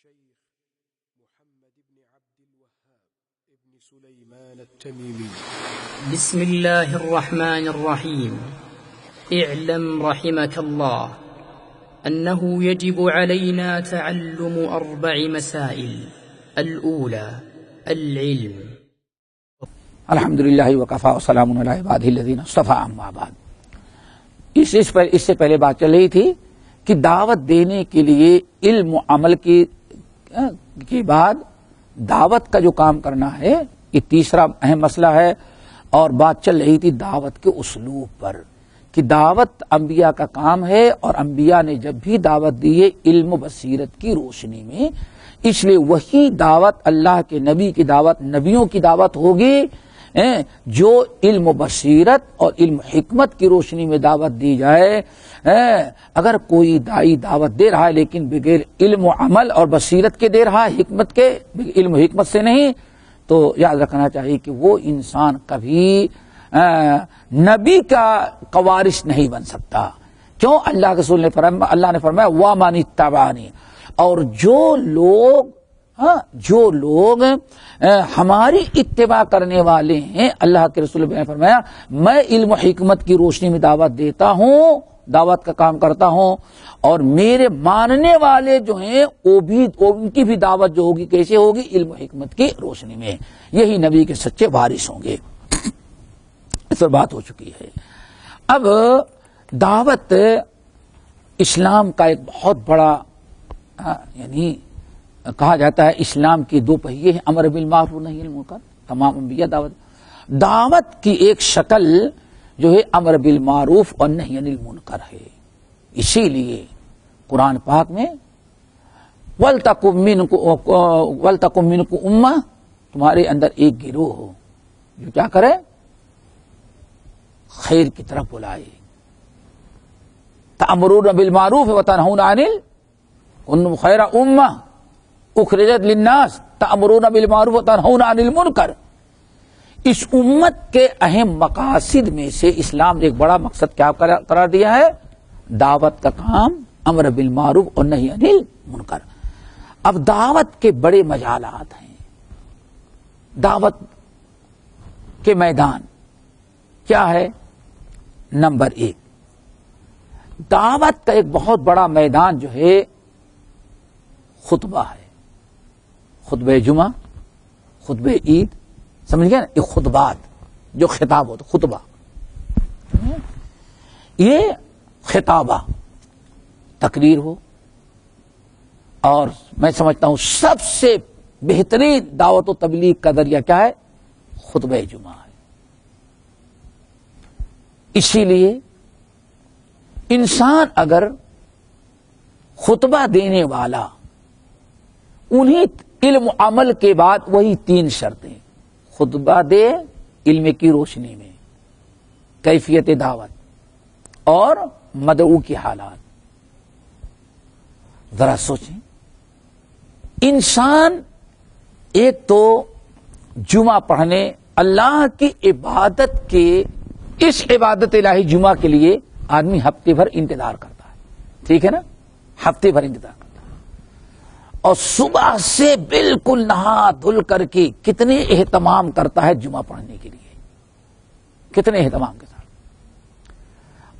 الشيخ محمد بن عبد الوهاب ابن سليمان التميمي. بسم الله الرحمن الرحيم. اعلم رحمك الله أنه يجب علينا تعلم 4 مسائل. الأولى العلم. الحمد للہ وکفا وسلام علی عبادہ الذین اصطفیٰ اما بعد. اس سے پہلے بات چل رہی تھی کہ دعوت دینے کے لیے علم و عمل کے بعد دعوت کا جو کام کرنا ہے یہ تیسرا اہم مسئلہ ہے. اور بات چل رہی تھی دعوت کے اسلوب پر کہ دعوت انبیاء کا کام ہے اور انبیاء نے جب بھی دعوت دی ہے علم و بصیرت کی روشنی میں، اس لیے وہی دعوت اللہ کے نبی کی دعوت نبیوں کی دعوت ہوگی جو علم و بصیرت اور علم و حکمت کی روشنی میں دعوت دی جائے. اگر کوئی دائی دعوت دے رہا ہے لیکن بغیر علم و عمل اور بصیرت کے دے رہا ہے، حکمت کے، علم و حکمت سے نہیں، تو یاد رکھنا چاہیے کہ وہ انسان کبھی نبی کا وارث نہیں بن سکتا. کیوں؟ اللہ کے رسول نے فرمایا، اللہ نے فرمایا وَمَنِ اتَّبَعَنِی، اور جو لوگ ہماری اتباع کرنے والے ہیں، اللہ کے رسول نے فرمایا میں علم و حکمت کی روشنی میں دعوت دیتا ہوں، دعوت کا کام کرتا ہوں، اور میرے ماننے والے جو ہیں ان کی بھی دعوت جو ہوگی کیسے ہوگی؟ علم و حکمت کی روشنی میں. یہی نبی کے سچے وارث ہوں گے. اس پر بات ہو چکی ہے. اب دعوت اسلام کا ایک بہت بڑا یعنی کہا جاتا ہے اسلام کے 2 پہیے ہیں، امر بالمعروف نہی عن المنکر. تمام انبیاء دعوت کی ایک شکل جو ہے امر بالمعروف اور نہی عن المنکر ہے. اسی لیے قرآن پاک میں وَلْتَكُن مِّنكُمْ أُمَّةٌ، تمہارے اندر ایک گروہ ہو جو کیا کرے؟ خیر کی طرف بلائے. تَأْمُرُونَ بِالْمَعْرُوفِ وَتَنْهَوْنَ عَنِ كُنتُمْ خَيْرَ أُمَّةٍ اخرجت للناس تأمرون بالمعروف وتنہون عن المنکر. اس امت کے اہم مقاصد میں سے اسلام نے ایک بڑا مقصد کیا قرار دیا ہے؟ دعوت کا کام، امر بالمعروف اور نہی عن المنکر. اب دعوت کے بڑے مجالات ہیں. دعوت کے میدان کیا ہے؟ نمبر 1، دعوت کا ایک بہت بڑا میدان جو ہے خطبہ ہے. خطبہ جمعہ، خطبہ عید، سمجھ گئے نا؟ یہ خطبات جو خطاب ہوتا، خطبہ یہ خطابہ تقریر ہو. اور میں سمجھتا ہوں سب سے بہترین دعوت و تبلیغ کا ذریعہ کیا ہے؟ خطبہ جمعہ ہے. اسی لیے انسان اگر خطبہ دینے والا انہیں علم و عمل کے بعد وہی 3 شرطیں، خطبہ دے علم کی روشنی میں، کیفیت دعوت اور مدعو کی حالات. ذرا سوچیں، انسان ایک تو جمعہ پڑھنے، اللہ کی عبادت کے، اس عبادت الہی جمعہ کے لیے آدمی ہفتے بھر انتظار کرتا ہے. ٹھیک ہے نا؟ ہفتے بھر انتظار کرتا ہے. اور صبح سے بالکل نہا دھل کر کے کتنے اہتمام کرتا ہے جمعہ پڑھنے کے لیے، کتنے اہتمام کے ساتھ،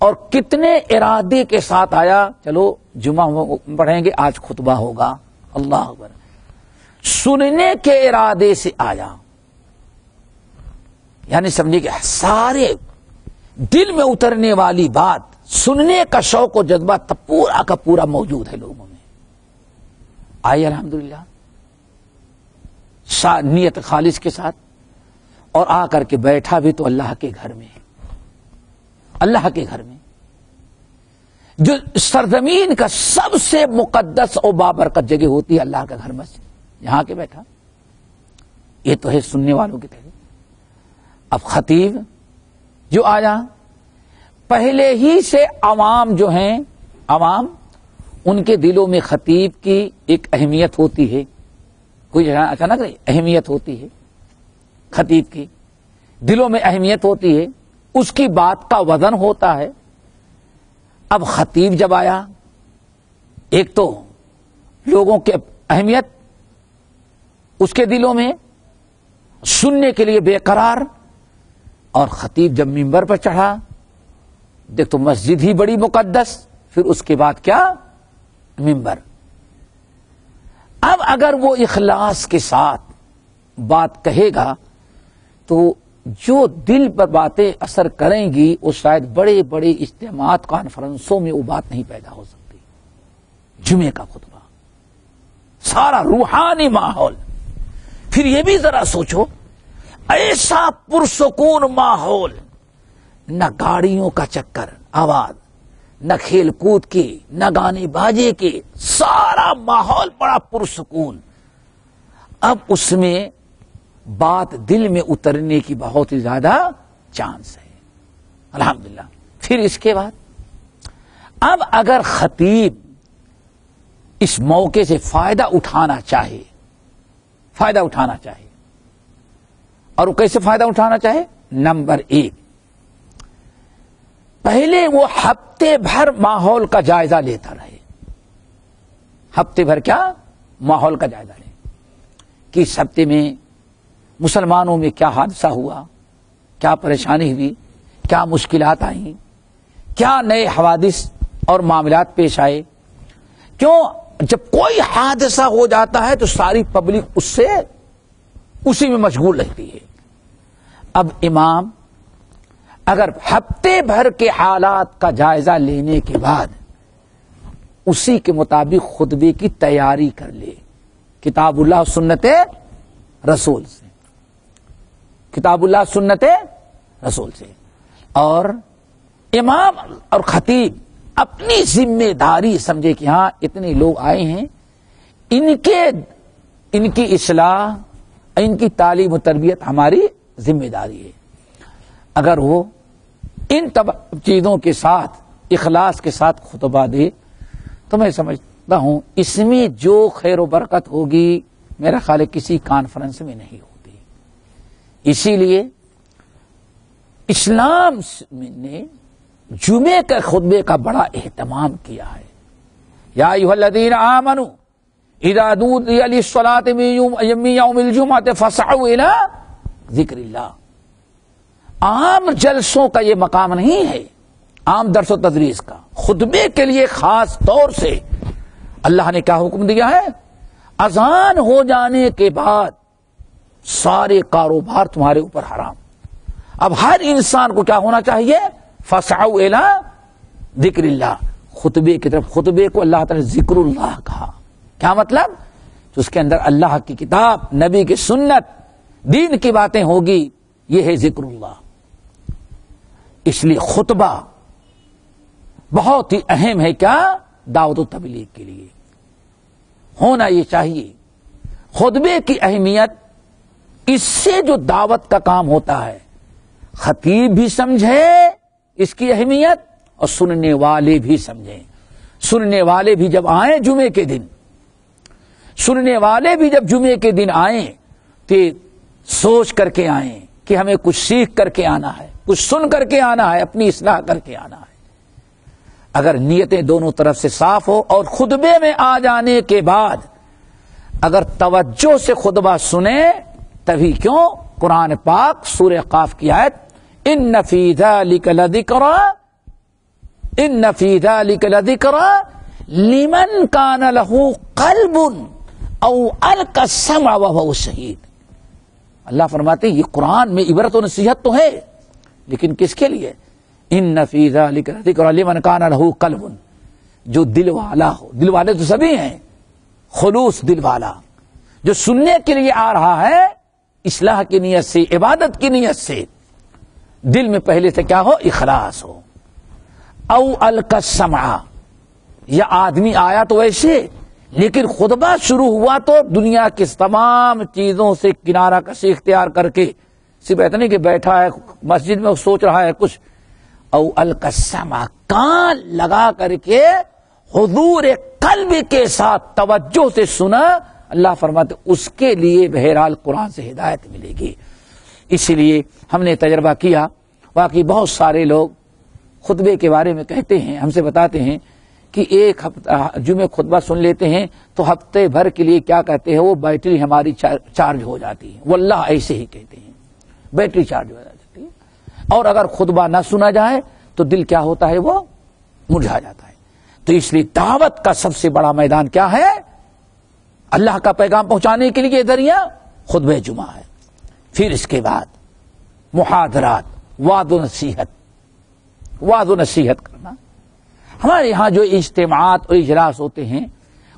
اور کتنے ارادے کے ساتھ آیا چلو جمعہ پڑھیں گے، آج خطبہ ہوگا، اللہ اکبر. سننے کے ارادے سے آیا، یعنی سمجھے کہ سارے دل میں اترنے والی بات، سننے کا شوق و جذبہ تب پورا کا پورا موجود ہے لوگوں میں. آئیے الحمدللہ نیت خالص کے ساتھ، اور آ کر کے بیٹھا بھی تو اللہ کے گھر میں، اللہ کے گھر میں جو سرزمین کا سب سے مقدس اور بابرکت جگہ ہوتی ہے، اللہ کا گھر مسجد، یہاں کے بیٹھا. یہ تو ہے سننے والوں کی طرح. اب خطیب جو آیا، پہلے ہی سے عوام جو ہیں، عوام ان کے دلوں میں خطیب کی ایک اہمیت ہوتی ہے، کوئی اچانک اہمیت ہوتی ہے، خطیب کی دلوں میں اہمیت ہوتی ہے، اس کی بات کا وزن ہوتا ہے. اب خطیب جب آیا، ایک تو لوگوں کے اہمیت اس کے دلوں میں، سننے کے لیے بے قرار. اور خطیب جب منبر پر چڑھا، دیکھ تو مسجد ہی بڑی مقدس، پھر اس کے بعد کیا؟ منبر. اب اگر وہ اخلاص کے ساتھ بات کہے گا تو جو دل پر باتیں اثر کریں گی وہ شاید بڑے بڑے اجتماعات کانفرنسوں میں وہ بات نہیں پیدا ہو سکتی. جمعے کا خطبہ، سارا روحانی ماحول. پھر یہ بھی ذرا سوچو، ایسا پرسکون ماحول، نہ گاڑیوں کا چکر آواز، نہ کھیل کود کی، نہ گانے باجے کے، سارا ماحول بڑا پرسکون. اب اس میں بات دل میں اترنے کی بہت ہی زیادہ چانس ہے. الحمدللہ. پھر اس کے بعد اب اگر خطیب اس موقع سے فائدہ اٹھانا چاہے، اور وہ کیسے فائدہ اٹھانا چاہے؟ نمبر 1، پہلے وہ ہفتے بھر ماحول کا جائزہ لیتا رہے. ہفتے بھر کیا؟ ماحول کا جائزہ لے کہ اس ہفتے میں مسلمانوں میں کیا حادثہ ہوا، کیا پریشانی ہوئی، کیا مشکلات آئیں، کیا نئے حوادث اور معاملات پیش آئے. کیوں؟ جب کوئی حادثہ ہو جاتا ہے تو ساری پبلک اسی میں مشغول رہتی ہے. اب امام اگر ہفتے بھر کے حالات کا جائزہ لینے کے بعد اسی کے مطابق خطبے کی تیاری کر لے، کتاب اللہ سنت رسول سے، کتاب اللہ سنت رسول سے، اور امام اور خطیب اپنی ذمہ داری سمجھے کہ ہاں اتنے لوگ آئے ہیں، ان کی اصلاح، ان کی تعلیم و تربیت ہماری ذمہ داری ہے. اگر وہ ان چیزوں کے ساتھ اخلاص کے ساتھ خطبہ دے تو میں سمجھتا ہوں اس میں جو خیر و برکت ہوگی میرا خیال ہے کسی کانفرنس میں نہیں ہوتی. اسی لیے اسلام نے جمعے کے خطبے کا بڑا اہتمام کیا ہے. یا ایھا الذین آمنوا اذا نودی للصلاۃ من یوم الجمعۃ فاسعوا الی ذکر اللہ. عام جلسوں کا یہ مقام نہیں ہے، عام درس و تدریس کا. خطبے کے لیے خاص طور سے اللہ نے کیا حکم دیا ہے؟ اذان ہو جانے کے بعد سارے کاروبار تمہارے اوپر حرام. اب ہر انسان کو کیا ہونا چاہیے؟ فسعوا الی ذکر اللہ. خطبے کی طرف، خطبے کو اللہ تعالی ذکر اللہ کہا. کیا مطلب؟ تو اس کے اندر اللہ کی کتاب، نبی کی سنت، دین کی باتیں ہوگی، یہ ہے ذکر اللہ. اس لیے خطبہ بہت ہی اہم ہے. کیا؟ دعوت و تبلیغ کے لیے ہونا یہ چاہیے. خطبے کی اہمیت، اس سے جو دعوت کا کام ہوتا ہے خطیب بھی سمجھے اس کی اہمیت اور سننے والے بھی سمجھیں. سننے والے بھی جب آئیں جمعے کے دن، سننے والے بھی جب جمعے کے دن آئیں تو سوچ کر کے آئیں کہ ہمیں کچھ سیکھ کر کے آنا ہے، کچھ سن کر کے آنا ہے، اپنی اصلاح کر کے آنا ہے. اگر نیتیں دونوں طرف سے صاف ہو اور خطبے میں آ جانے کے بعد اگر توجہ سے خطبہ سنیں تبھی. کیوں؟ قرآن پاک سورہ قاف کی آیت ان فی ذلک لذکری، ان فی ذلک لذکری لمن کان لہ قلب او القی السمع وہو شہید. اللہ فرماتے ہیں یہ قرآن میں عبرت و نصیحت تو ہے، لیکن کس کے لیے؟ ان فی ذلک لذکری لمن کان لہ قلب، جو دل والا ہو. دل والے تو سبھی ہیں، خلوص دل والا جو سننے کے لیے آ رہا ہے اصلاح کی نیت سے، عبادت کی نیت سے، دل میں پہلے سے کیا ہو؟ اخلاص ہو. او القی السمع، یا آدمی آیا تو ویسے، لیکن خطبہ شروع ہوا تو دنیا کی تمام چیزوں سے کنارہ کشی اختیار کر کے صرف اتنے کہ بیٹھا ہے مسجد میں سوچ رہا ہے کچھ. او القی السمع، کان لگا کر کے حضور قلب کے ساتھ توجہ سے سنا. اللہ فرماتے اس کے لیے بہرحال قرآن سے ہدایت ملے گی. اسی لیے ہم نے تجربہ کیا، واقعی بہت سارے لوگ خطبے کے بارے میں کہتے ہیں، ہم سے بتاتے ہیں کہ ایک ہفتہ جمعے خطبہ سن لیتے ہیں تو ہفتے بھر کے لیے کیا کہتے ہیں وہ بیٹری ہماری چارج ہو جاتی ہے. واللہ ایسے ہی کہتے ہیں, بیٹری چارج ہو جاتی ہے. اور اگر خطبہ نہ سنا جائے تو دل کیا ہوتا ہے, وہ مرجھا جاتا ہے. تو اس لیے دعوت کا سب سے بڑا میدان کیا ہے؟ اللہ کا پیغام پہنچانے کے لیے ذریعہ خطبہ جمعہ ہے. پھر اس کے بعد محاضرات, وعظ و نصیحت کرنا. ہمارے یہاں جو اجتماعات اور اجلاس ہوتے ہیں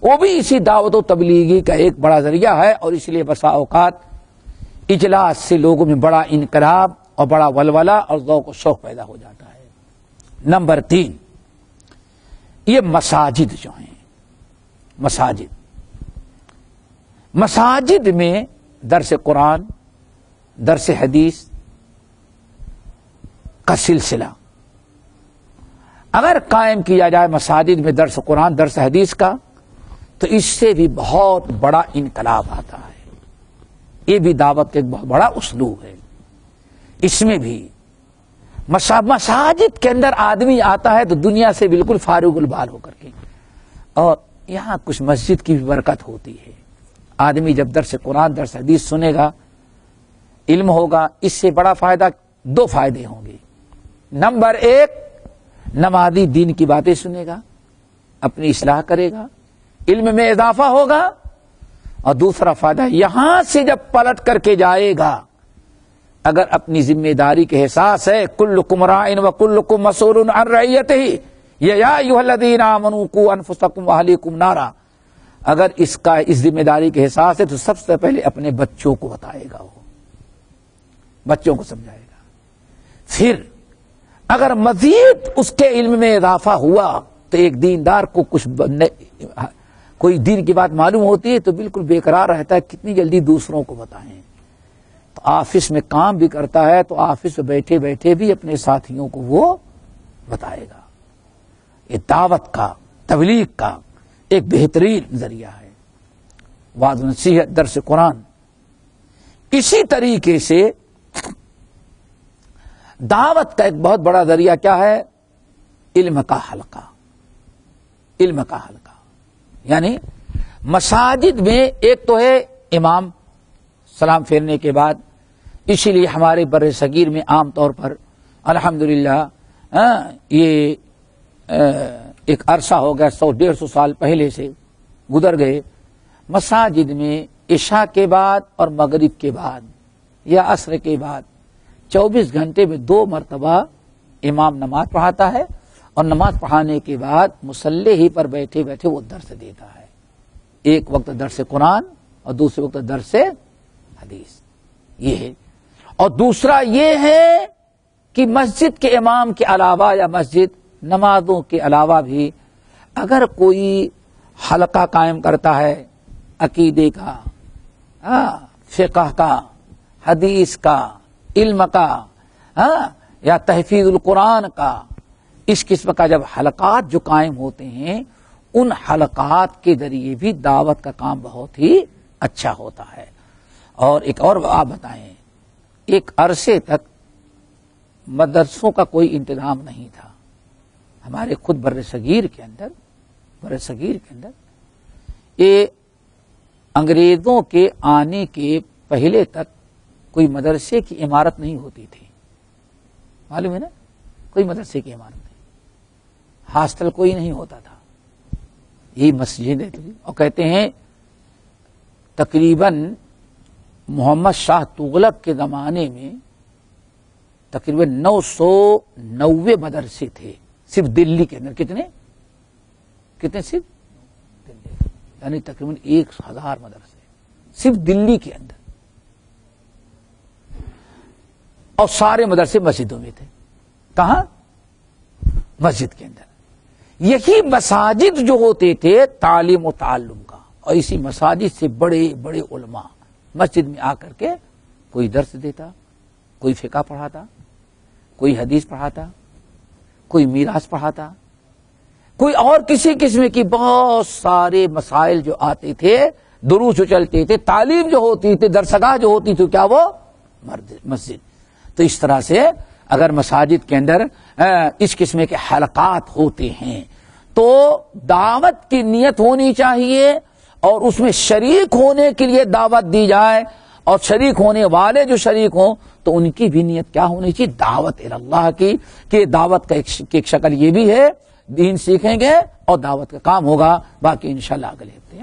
وہ بھی اسی دعوت و تبلیغی کا ایک بڑا ذریعہ ہے, اور اس لیے بسا اوقات اجلاس سے لوگوں میں بڑا انقلاب اور بڑا ولولہ اور ذوق و شوق پیدا ہو جاتا ہے. نمبر 3, یہ مساجد جو ہیں, مساجد میں درس قرآن, درس حدیث کا سلسلہ اگر قائم کیا جائے مساجد میں درس قرآن درس حدیث کا, تو اس سے بھی بہت بڑا انقلاب آتا ہے. یہ بھی دعوت کا ایک بہت بڑا اسلوب ہے. اس میں بھی مساجد کے اندر آدمی آتا ہے تو دنیا سے بالکل فارغ البال ہو کر کے, اور یہاں کچھ مسجد کی بھی برکت ہوتی ہے. آدمی جب درس قرآن درس حدیث سنے گا, علم ہوگا, اس سے بڑا فائدہ 2 فائدے ہوں گے. نمبر 1, نمازی دین کی باتیں سنے گا, اپنی اصلاح کرے گا, علم میں اضافہ ہوگا. اور دوسرا فائدہ, یہاں سے جب پلٹ کر کے جائے گا, اگر اپنی ذمہ داری کے احساس ہے, کلکم راعٍ وکلکم مسئول عن رعیتہ یا ایھا الذین آمنوا قوا انفسکم واہلیکم نارا, اگر اس ذمہ داری کے احساس ہے تو سب سے پہلے اپنے بچوں کو بتائے گا, وہ بچوں کو سمجھائے گا. پھر اگر مزید اس کے علم میں اضافہ ہوا تو ایک دیندار کو کوئی دین کی بات معلوم ہوتی ہے تو بالکل بےقرار رہتا ہے, کتنی جلدی دوسروں کو بتائیں. تو آفس میں کام بھی کرتا ہے تو آفس میں بیٹھے بیٹھے بھی اپنے ساتھیوں کو وہ بتائے گا. یہ دعوت کا, تبلیغ کا ایک بہترین ذریعہ ہے. وعظ و نصیحت, درس قرآن. اسی طریقے سے دعوت کا ایک بہت بڑا ذریعہ کیا ہے؟ علم کا حلقہ. یعنی مساجد میں ایک تو ہے امام سلام پھیرنے کے بعد, اسی لیے ہمارے بر صغیر میں عام طور پر الحمدللہ یہ ایک عرصہ ہو گیا, 100-150 سال پہلے سے گزر گئے, مساجد میں عشاء کے بعد اور مغرب کے بعد یا عصر کے بعد 24 گھنٹے میں 2 مرتبہ امام نماز پڑھاتا ہے, اور نماز پڑھانے کے بعد مصلی ہی پر بیٹھے بیٹھے وہ درس دیتا ہے. ایک وقت درس قرآن اور دوسرے وقت درس حدیث. یہ ہے. اور دوسرا یہ ہے کہ مسجد کے امام کے علاوہ یا مسجد نمازوں کے علاوہ بھی اگر کوئی حلقہ قائم کرتا ہے عقیدے کا, فقہ کا, حدیث کا, علم کا, یا تحفیظ القرآن کا, اس قسم کا جب حلقات جو قائم ہوتے ہیں, ان حلقات کے ذریعے بھی دعوت کا کام بہت ہی اچھا ہوتا ہے. اور ایک اور آپ بتائیں, ایک عرصے تک مدرسوں کا کوئی انتظام نہیں تھا ہمارے خود بر صغیر کے اندر. یہ انگریزوں کے آنے کے پہلے تک کوئی مدرسے کی عمارت نہیں ہوتی تھی, معلوم ہے نا, کوئی مدرسے کی عمارت نہیں, ہاسٹل کوئی نہیں ہوتا تھا. یہی مسجد ہے. اور کہتے ہیں تقریباً محمد شاہ تغلق کے زمانے میں تقریباً 990 مدرسے تھے صرف دلی کے اندر. کتنے صرف دلی, یعنی تقریباً 1000 مدرسے صرف دلی کے اندر, اور سارے مدرسے مسجدوں میں تھے. کہاں؟ مسجد کے اندر. یہی مساجد جو ہوتے تھے تعلیم و تعلم کا, اور اسی مساجد سے بڑے بڑے علماء مسجد میں آ کر کے کوئی درس دیتا, کوئی فقہ پڑھاتا, کوئی حدیث پڑھاتا, کوئی میراث پڑھاتا, کوئی اور کسی قسم کی بہت سارے مسائل جو آتے تھے, دروس جو چلتے تھے, تعلیم جو ہوتی تھی, درسگاہ جو ہوتی تھی, کیا وہ مسجد. تو اس طرح سے اگر مساجد کے اندر اس قسم کے حلقات ہوتے ہیں تو دعوت کی نیت ہونی چاہیے اور اس میں شریک ہونے کے لیے دعوت دی جائے، اور شریک ہونے والے جو شریک ہوں تو ان کی بھی نیت کیا ہونی چاہیے؟ دعوت اللہ کی، کہ دعوت کا ایک شکل یہ بھی ہے، دین سیکھیں گے اور دعوت کا کام ہوگا. باقی انشاءاللہ اگلے ہفتے